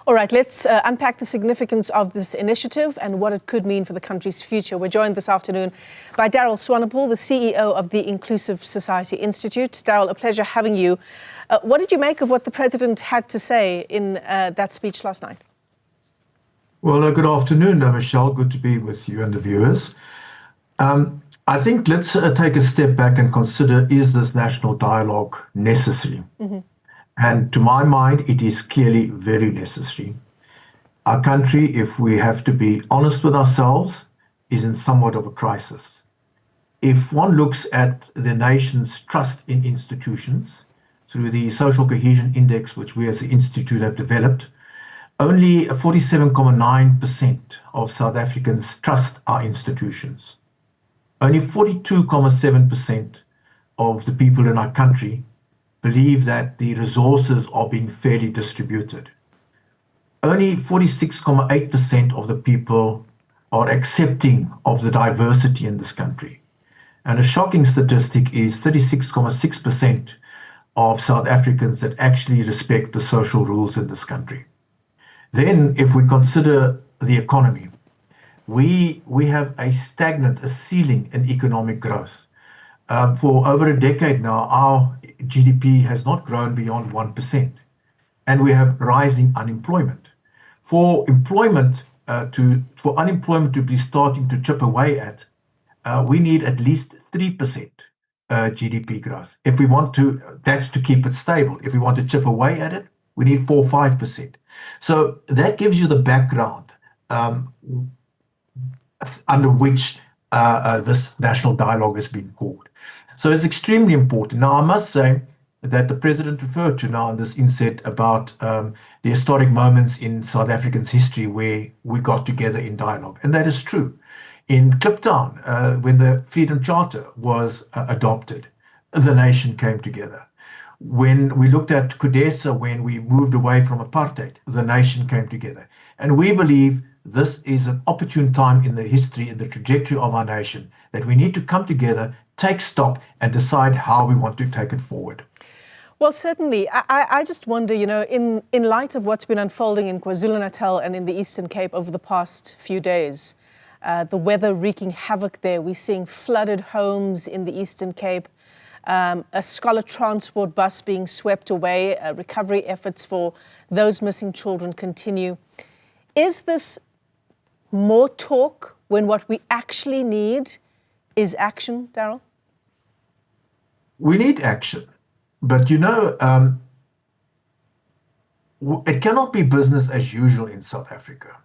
All right, let's unpack the significance of this initiative and what it could mean for the country's future. We're joined this afternoon by Daryl Swanepoel, the CEO of the Inclusive Society Institute. Daryl, a pleasure having you. What did you make of what the president had to say in that speech last night? Well, good afternoon, Michelle. Good to be with you and the viewers. I think let's take a step back and consider, is this national dialogue necessary? Mm-hmm. And to my mind, it is clearly very necessary. Our country, if we have to be honest with ourselves, is in somewhat of a crisis. If one looks at the nation's trust in institutions through the Social Cohesion Index, which we as the Institute have developed, only 47.9% of South Africans trust our institutions. Only 42.7% of the people in our country believe that the resources are being fairly distributed. Only 46.8% of the people are accepting of the diversity in this country. And a shocking statistic is 36.6% of South Africans that actually respect the social rules in this country. Then, if we consider the economy, we have a ceiling in economic growth. For over a decade now, our GDP has not grown beyond 1%, and we have rising unemployment. For unemployment to be starting to chip away at, we need at least 3% GDP growth. If we want to, that's to keep it stable. If we want to chip away at it, we need 4-5%. So that gives you the background under which this national dialogue is being called. So it's extremely important. Now, I must say that the president referred to now in this inset about the historic moments in South Africa's history where we got together in dialogue. And that is true. In Kliptown, when the Freedom Charter was adopted, the nation came together. When we looked at Kudesa, when we moved away from apartheid, the nation came together. And we believe this is an opportune time in the history and the trajectory of our nation that we need to come together, take stock, and decide how we want to take it forward. Well, certainly. I just wonder, in light of what's been unfolding in KwaZulu-Natal and in the Eastern Cape over the past few days, the weather wreaking havoc there, we're seeing flooded homes in the Eastern Cape, a scholar transport bus being swept away, recovery efforts for those missing children continue. Is this more talk when what we actually need is action, Daryl? We need action. But it cannot be business as usual in South Africa.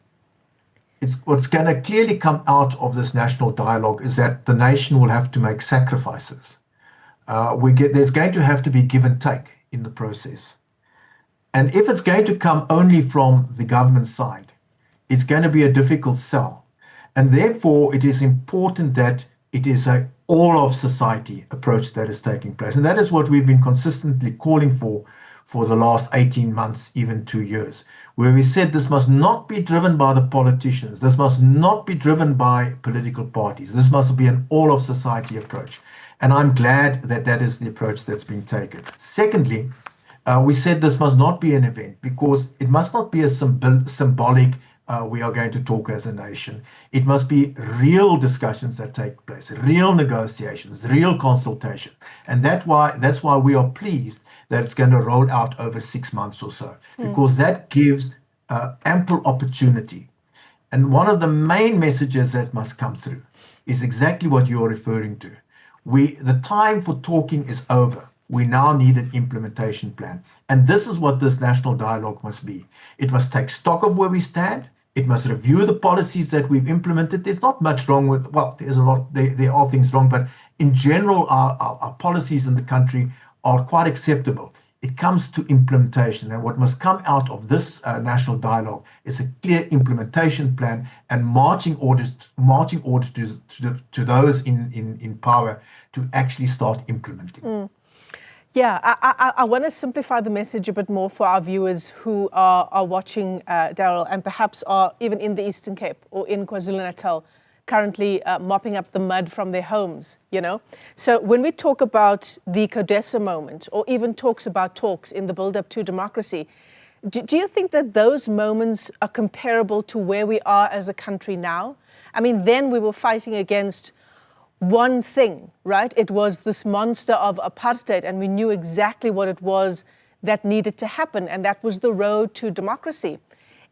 What's going to clearly come out of this national dialogue is that the nation will have to make sacrifices. There's going to have to be give and take in the process. And if it's going to come only from the government side, it's going to be a difficult sell. And therefore, it is important that it is an all-of-society approach that is taking place. And that is what we've been consistently calling for the last 18 months, even 2 years, where we said this must not be driven by the politicians. This must not be driven by political parties. This must be an all-of-society approach. And I'm glad that that is the approach that's being taken. Secondly, we said this must not be an event because it must not be a symbolic we are going to talk as a nation. It must be real discussions that take place, real negotiations, real consultation. And that's why we are pleased that it's going to roll out over 6 months or so, because that gives ample opportunity. And one of the main messages that must come through is exactly what you're referring to. The time for talking is over. We now need an implementation plan. And this is what this national dialogue must be. It must take stock of where we stand. It must review the policies that we've implemented. There's not much wrong with, there are things wrong, but in general, our policies in the country are quite acceptable. It comes to implementation. And what must come out of this national dialogue is a clear implementation plan and marching orders to those in power to actually start implementing. Yeah, I want to simplify the message a bit more for our viewers who are watching, Daryl, and perhaps are even in the Eastern Cape or in KwaZulu-Natal, currently mopping up the mud from their homes, So when we talk about the Codesa moment, or even talks in the build-up to democracy, Do you think that those moments are comparable to where we are as a country now? I mean, then we were fighting against one thing, right? It was this monster of apartheid, and we knew exactly what it was that needed to happen, and that was the road to democracy.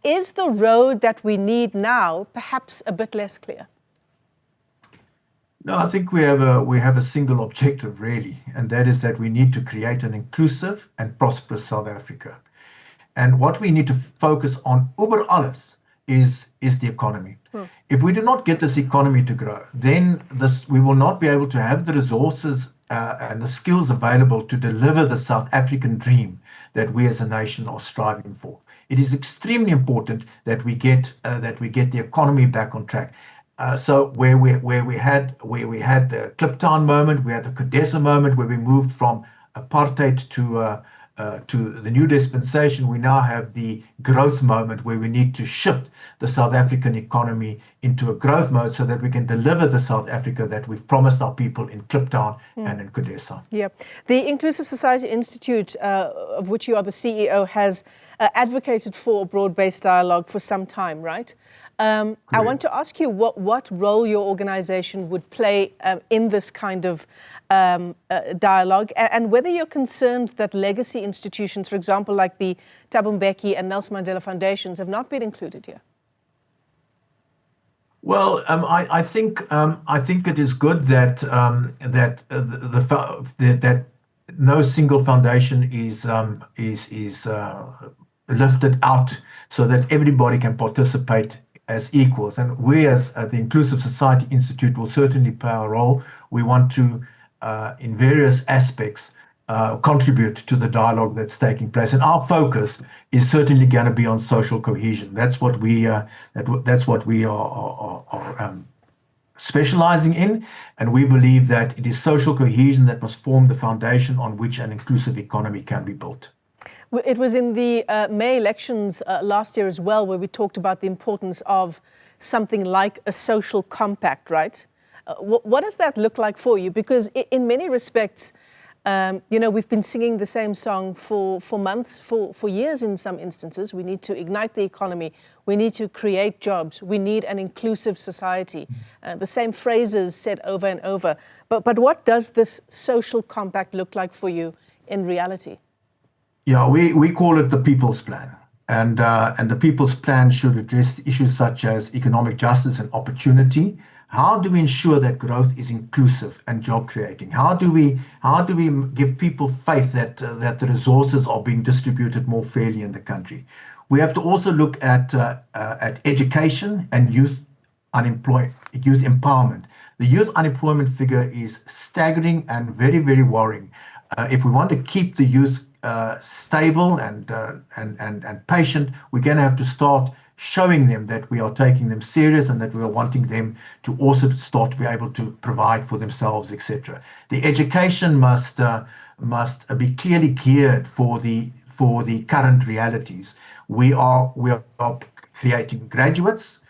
Is the road that we need now perhaps a bit less clear? No, I think we have a single objective really, and that is that we need to create an inclusive and prosperous South Africa. And what we need to focus on over alles is the economy. If we do not get this economy to grow, then we will not be able to have the resources and the skills available to deliver the South African dream that we as a nation are striving for. It is extremely important that we get the economy back on track. So where we had the Kliptown moment, we had the Codesa moment, where we moved from apartheid to the new dispensation, we now have the growth moment where we need to shift the South African economy into a growth mode so that we can deliver the South Africa that we've promised our people in Kliptown and in Codesa. Yeah. The Inclusive Society Institute, of which you are the CEO, has advocated for a broad-based dialogue for some time, right? I want to ask you what role your organization would play in this kind of dialogue, and whether you're concerned that legacy institutions, for example, like the Thabo Mbeki and Nelson Mandela Foundations, have not been included here. Well, I think it is good that that no single foundation is lifted out so that everybody can participate as equals. And we as the Inclusive Society Institute will certainly play our role. We want to, in various aspects, contribute to the dialogue that's taking place. And our focus is certainly going to be on social cohesion. That's what we are specializing in. And we believe that it is social cohesion that must form the foundation on which an inclusive economy can be built. It was in the May elections last year as well, where we talked about the importance of something like a social compact, right? What does that look like for you? Because in many respects, we've been singing the same song for months, for years in some instances. We need to ignite the economy. We need to create jobs. We need an inclusive society. The same phrases said over and over. But what does this social compact look like for you in reality? Yeah, we call it the People's Plan. And the People's Plan should address issues such as economic justice and opportunity. How do we ensure that growth is inclusive and job creating? How do we give people faith that the resources are being distributed more fairly in the country? We have to also look at education and youth empowerment. The youth unemployment figure is staggering and very, very worrying. If we want to keep the youth stable and patient, we're going to have to start showing them that we are taking them serious and that we are wanting them to also start to be able to provide for themselves, etc. The education must be clearly geared for the current realities. We are creating graduates.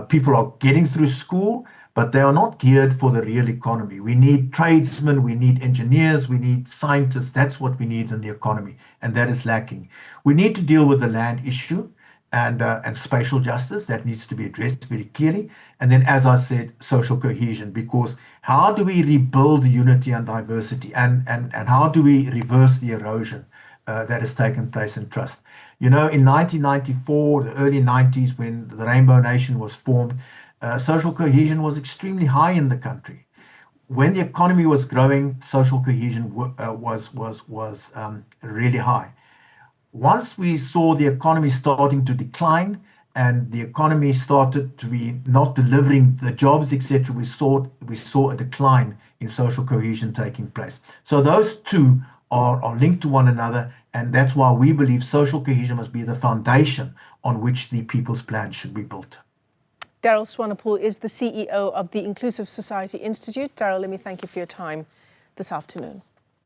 People are getting through school, but they are not geared for the real economy. We need tradesmen, we need engineers, we need scientists. That's what we need in the economy, and that is lacking. We need to deal with the land issue and spatial justice. That needs to be addressed very clearly. And then, as I said, social cohesion, because how do we rebuild unity and diversity, and how do we reverse the erosion that has taken place in trust? In 1994, the early 90s, when the Rainbow Nation was formed, social cohesion was extremely high in the country. When the economy was growing, social cohesion was really high. Once we saw the economy starting to decline and the economy started to be not delivering the jobs, etc., we saw a decline in social cohesion taking place. So those two are linked to one another, and that's why we believe social cohesion must be the foundation on which the People's Plan should be built. Daryl Swanepoel is the CEO of the Inclusive Society Institute. Daryl, let me thank you for your time this afternoon.